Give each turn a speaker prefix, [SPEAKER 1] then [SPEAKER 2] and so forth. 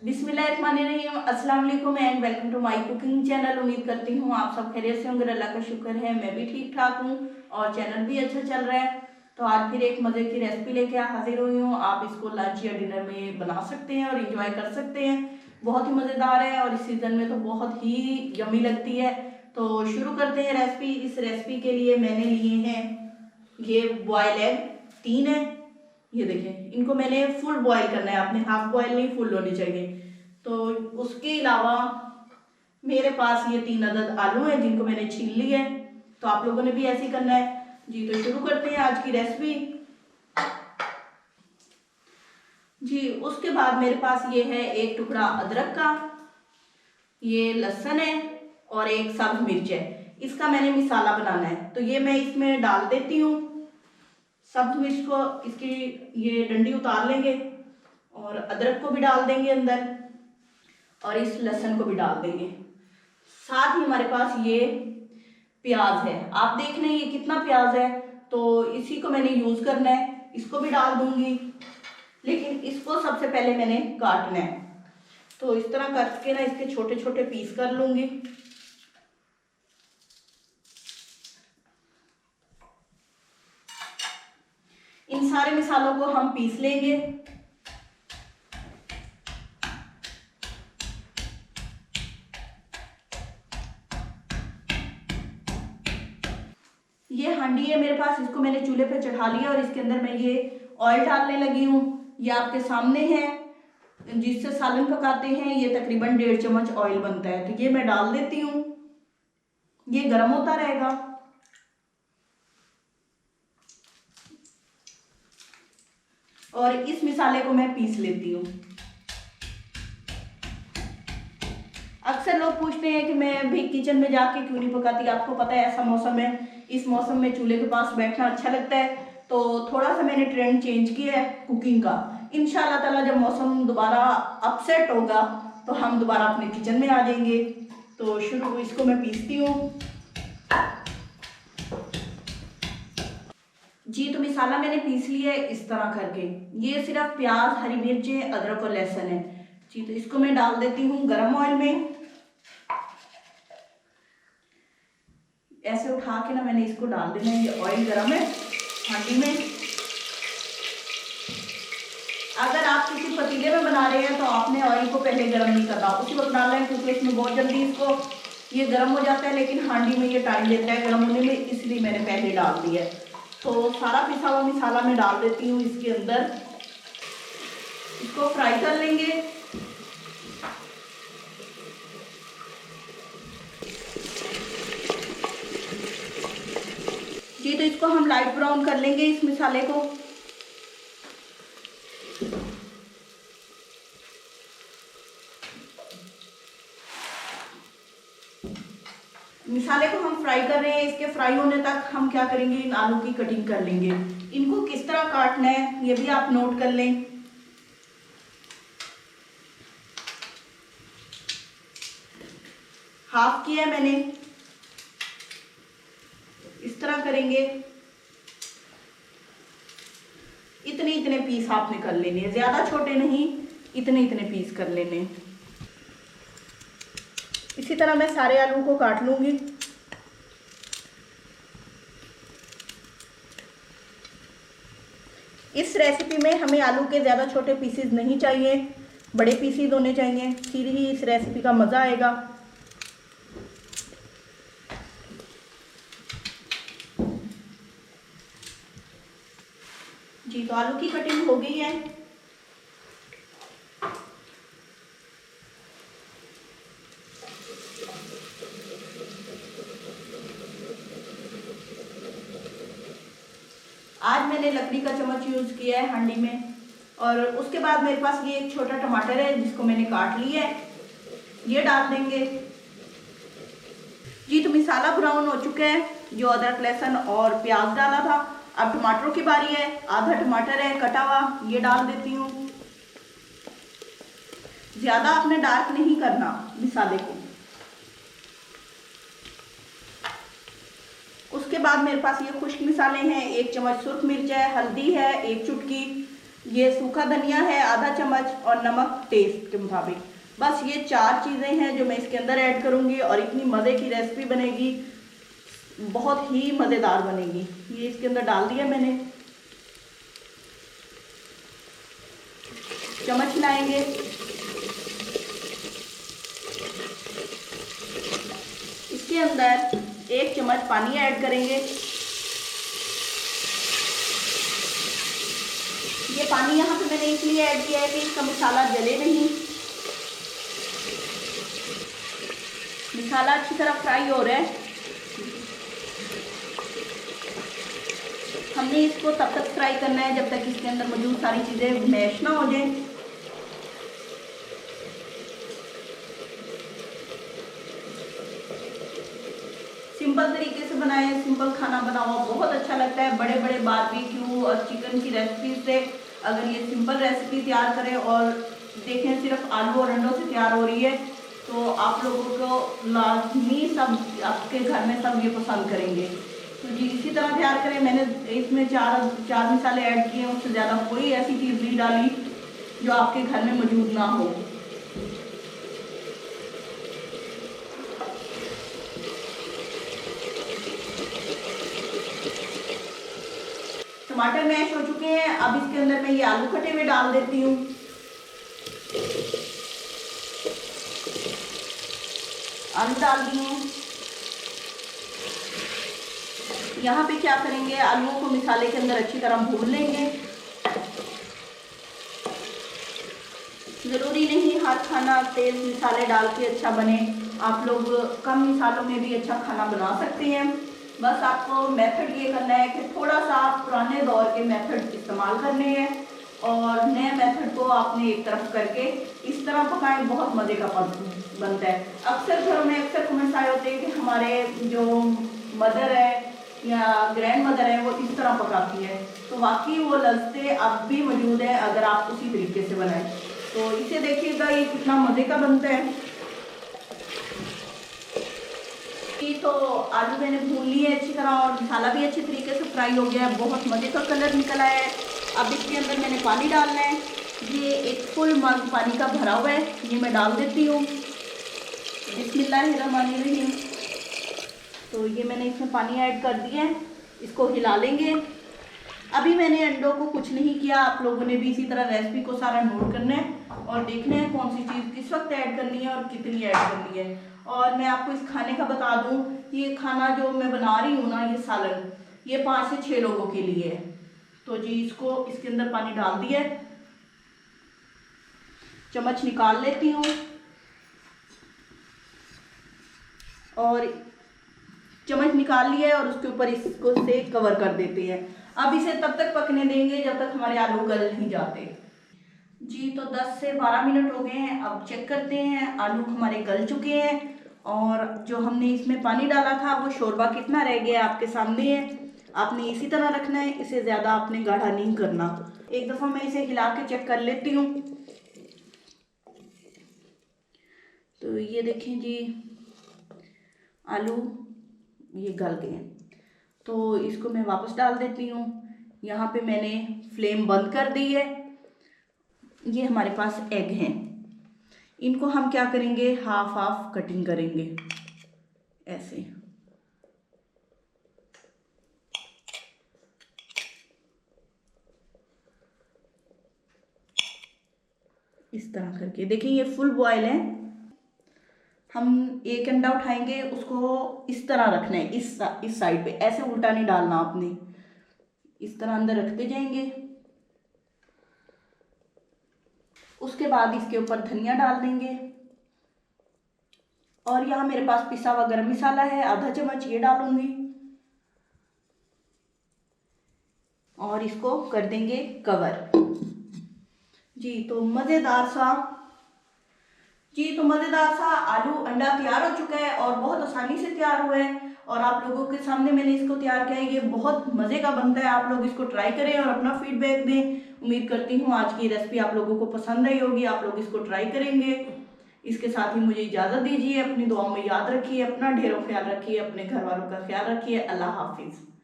[SPEAKER 1] बिस्मिल्लाहिर्रहमानिर्रहीम, अस्सलाम वालेकुम and welcome to my cooking channel. उम्मीद करती हूँ आप सब खैरियत से होंगे, अल्लाह का शुक्र है मैं भी ठीक ठाक हूँ और चैनल भी अच्छा चल रहा है। तो आज फिर एक मज़े की रेसिपी लेके हाजिर हुई हूँ। आप इसको लंच या डिनर में बना सकते हैं और इंजॉय कर सकते हैं। बहुत ही मज़ेदार है और इस सीज़न में तो बहुत ही यमी लगती है। तो शुरू करते हैं रेसिपी। इस रेसिपी के लिए मैंने लिए हैं ये बॉयल एग 3 है। ये देखें, इनको मैंने फुल बॉईल करना है, आपने हाफ बॉईल नहीं, फुल होने चाहिए। तो उसके अलावा मेरे पास ये 3 अदद आलू हैं जिनको मैंने छील लिया है। तो आप लोगों ने भी ऐसे ही करना है जी। तो शुरू करते हैं आज की रेसिपी जी। उसके बाद मेरे पास ये है एक टुकड़ा अदरक का, ये लहसुन है और एक सब्ज मिर्च है। इसका मैंने मिसाला बनाना है तो ये मैं इसमें डाल देती हूँ। सब्ज मिर्च को इसकी ये डंडी उतार लेंगे और अदरक को भी डाल देंगे अंदर और इस लहसुन को भी डाल देंगे। साथ ही हमारे पास ये प्याज है, आप देख लें ये कितना प्याज है, तो इसी को मैंने यूज करना है। इसको भी डाल दूंगी, लेकिन इसको सबसे पहले मैंने काटना है। तो इस तरह करके ना इसके छोटे छोटे पीस कर लूंगी। इन सारे मिसालों को हम पीस लेंगे। ये हांडी है मेरे पास, इसको मैंने चूल्हे पे चढ़ा लिया और इसके अंदर मैं ये ऑयल डालने लगी हूँ। ये आपके सामने है, जिससे सालन पकाते हैं। ये तकरीबन 1.5 चम्मच ऑयल बनता है, तो ये मैं डाल देती हूँ। ये गर्म होता रहेगा। और इस मिसाले को मैं पीस लेती हूँ। अक्सर लोग पूछते हैं कि मैं भी किचन में जाके क्यों नहीं पकाती। आपको पता है ऐसा मौसम है, इस मौसम में चूल्हे के पास बैठना अच्छा लगता है। तो थोड़ा सा मैंने ट्रेंड चेंज किया है कुकिंग का। इंशाल्लाह ताला जब मौसम दोबारा अपसेट होगा तो हम दोबारा अपने किचन में आ जाएंगे। तो शुरू इसको मैं पीसती हूँ जी। तो मिसाला मैंने पीस लिया है इस तरह करके। ये सिर्फ प्याज, हरी मिर्चें, अदरक और लहसुन है जी। तो इसको मैं डाल देती हूँ गरम ऑयल में। ऐसे उठा के ना मैंने इसको डाल देना है। ये ऑयल गरम है हांडी में। अगर आप किसी पतीले में बना रहे हैं तो आपने ऑयल को पहले गर्म नहीं करना, उसी वक्त डालना है, क्योंकि इसमें बहुत जल्दी इसको ये गर्म हो जाता है। लेकिन हांडी में ये टाइम लेता है गर्म होने में, इसलिए मैंने पहले डाल दिया है। तो सारा पिसा हुआ मसाला मैं डाल देती हूँ इसके अंदर। इसको फ्राई कर लेंगे। जी, तो इसको हम लाइट ब्राउन कर लेंगे इस मसाले को। मसाले को हम फ्राई कर रहे हैं, इसके फ्राई होने तक हम क्या करेंगे, इन आलू की कटिंग कर लेंगे। इनको किस तरह काटना है ये भी आप नोट कर लें। हाफ किया है मैंने, इस तरह करेंगे। इतने इतने पीस आपने कर लेने, ज्यादा छोटे नहीं, इतने इतने पीस कर लेने। इसी तरह मैं सारे आलू को काट लूंगी। इस रेसिपी में हमें आलू के ज़्यादा छोटे पीसेस नहीं चाहिए, बड़े पीसेस होने चाहिए, फिर ही इस रेसिपी का मज़ा आएगा। जी, तो आलू की कटिंग हो गई है। आज मैंने लकड़ी का चम्मच यूज किया है हांडी में। और उसके बाद मेरे पास ये एक छोटा टमाटर है जिसको मैंने काट लिया है, ये डाल देंगे जी। तो मसाला ब्राउन हो चुका है, जो अदरक, लहसुन और प्याज डाला था। अब टमाटरों की बारी है। आधा टमाटर है कटा हुआ, ये डाल देती हूँ। ज्यादा आपने डार्क नहीं करना मसाले को। उसके बाद मेरे पास ये खुश्क मसाले हैं, 1 चम्मच सुर्ख मिर्च है, हल्दी है 1 चुटकी, ये सूखा धनिया है आधा चम्मच और नमक टेस्ट के मुताबिक। बस ये 4 चीज़ें हैं जो मैं इसके अंदर ऐड करूँगी और इतनी मज़े की रेसिपी बनेगी, बहुत ही मज़ेदार बनेगी। ये इसके अंदर डाल दिया मैंने, चम्मच हिलाएंगे। इसके अंदर 1 चम्मच पानी ऐड करेंगे। ये पानी यहाँ पे मैंने इसलिए ऐड किया है कि इसका मसाला जले नहीं। मसाला अच्छी तरह फ्राई हो रहा है। हमने इसको तब तक फ्राई करना है जब तक इसके अंदर मौजूद सारी चीज़ें मैश ना हो जाए। सिंपल तरीके से बनाएं, सिंपल खाना बनाओ, बहुत अच्छा लगता है। बड़े बड़े बारबेक्यू और चिकन की रेसिपी से अगर ये सिंपल रेसिपी तैयार करें और देखें सिर्फ आलू और अंडों से तैयार हो रही है, तो आप लोगों को लाजमी सब आपके घर में सब ये पसंद करेंगे। तो जी इसी तरह तैयार करें। मैंने इसमें चार मसाले ऐड किए, उससे ज़्यादा कोई ऐसी चीज़ नहीं डाली जो आपके घर में मौजूद ना हो। टमाटर मैश हो चुके हैं। अब इसके अंदर मैं ये आलू कटे हुए डाल देती हूँ। आलू डाल दिए। यहाँ पे क्या करेंगे, आलूओं को मसाले के अंदर अच्छी तरह भून लेंगे। ज़रूरी नहीं हर खाना तेल मसाले डाल के अच्छा बने, आप लोग कम मसालों में भी अच्छा खाना बना सकते हैं। बस आपको मेथड ये करना है कि थोड़ा सा पुराने दौर के मेथड इस्तेमाल करने हैं और नए मेथड को आपने एक तरफ करके इस तरह पकाएं, बहुत मज़े का बनता है। अक्सर घरों में अक्सर कमेंट्स आए होते हैं कि हमारे जो मदर है या ग्रैंड मदर है वो इस तरह पकाती है, तो वाकई वो लज़्ज़तें अब भी मौजूद है अगर आप उसी तरीके से बनाएं। तो इसे देखिएगा ये कितना मज़े का बनता है। तो आलू मैंने भून लिए अच्छी तरह और मसाला भी अच्छी तरीके से फ्राई हो गया है, बहुत मज़े का कलर निकला है। अब इसके अंदर मैंने पानी डालना है। ये एक फुल मग पानी का भरा हुआ है, ये मैं डाल देती हूँ। बिस्मिल्लाहिर्रहमानिर्रहीम। तो ये मैंने इसमें पानी ऐड कर दिया है, इसको हिला लेंगे। अभी मैंने अंडों को कुछ नहीं किया, आप लोगों ने भी इसी तरह रेसिपी को सारा नोट करना है और देखना है कौन सी चीज़ किस वक्त ऐड करनी है और कितनी ऐड करनी है। और मैं आपको इस खाने का बता दूं, ये खाना जो मैं बना रही हूँ ना, ये सालन, ये 5 से 6 लोगों के लिए है। तो जी इसको इसके अंदर पानी डाल दिया, चम्मच निकाल लेती हूँ और चम्मच निकाल लिया है और उसके ऊपर इसको से कवर कर देते हैं। अब इसे तब तक पकने देंगे जब तक हमारे आलू गल नहीं जाते। जी तो 10 से 12 मिनट हो गए हैं। अब चेक करते हैं, आलू हमारे गल चुके हैं और जो हमने इसमें पानी डाला था वो शोरबा कितना रह गया आपके सामने है। आपने इसी तरह रखना है, इसे ज़्यादा आपने गाढ़ा नहीं करना। एक दफ़ा मैं इसे हिला के चेक कर लेती हूँ। तो ये देखें जी आलू ये गल गए, तो इसको मैं वापस डाल देती हूँ। यहाँ पे मैंने फ्लेम बंद कर दी है। ये हमारे पास एग हैं, इनको हम क्या करेंगे, हाफ हाफ कटिंग करेंगे ऐसे। इस तरह करके देखिए ये फुल बॉयल है। हम एक अंडा उठाएंगे, उसको इस तरह रखना है, इस साइड पे, ऐसे उल्टा नहीं डालना आपने, इस तरह अंदर रखते जाएंगे। उसके बाद इसके ऊपर धनिया डाल देंगे और यहाँ मेरे पास पिसा हुआ गरम मसाला है, आधा चम्मच ये डालूंगी और इसको कर देंगे कवर। जी तो मज़ेदार सा आलू अंडा तैयार हो चुका है और बहुत आसानी से तैयार हुआ है और आप लोगों के सामने मैंने इसको तैयार किया है। ये बहुत मज़े का बनता है, आप लोग इसको ट्राई करें और अपना फीडबैक दें। उम्मीद करती हूँ आज की रेसिपी आप लोगों को पसंद आई होगी, आप लोग इसको ट्राई करेंगे। इसके साथ ही मुझे इजाज़त दीजिए, अपनी दुआओं में याद रखिए, अपना ढेरों ख्याल रखिए, अपने घर वालों का ख्याल रखिए। अल्लाह हाफिज़।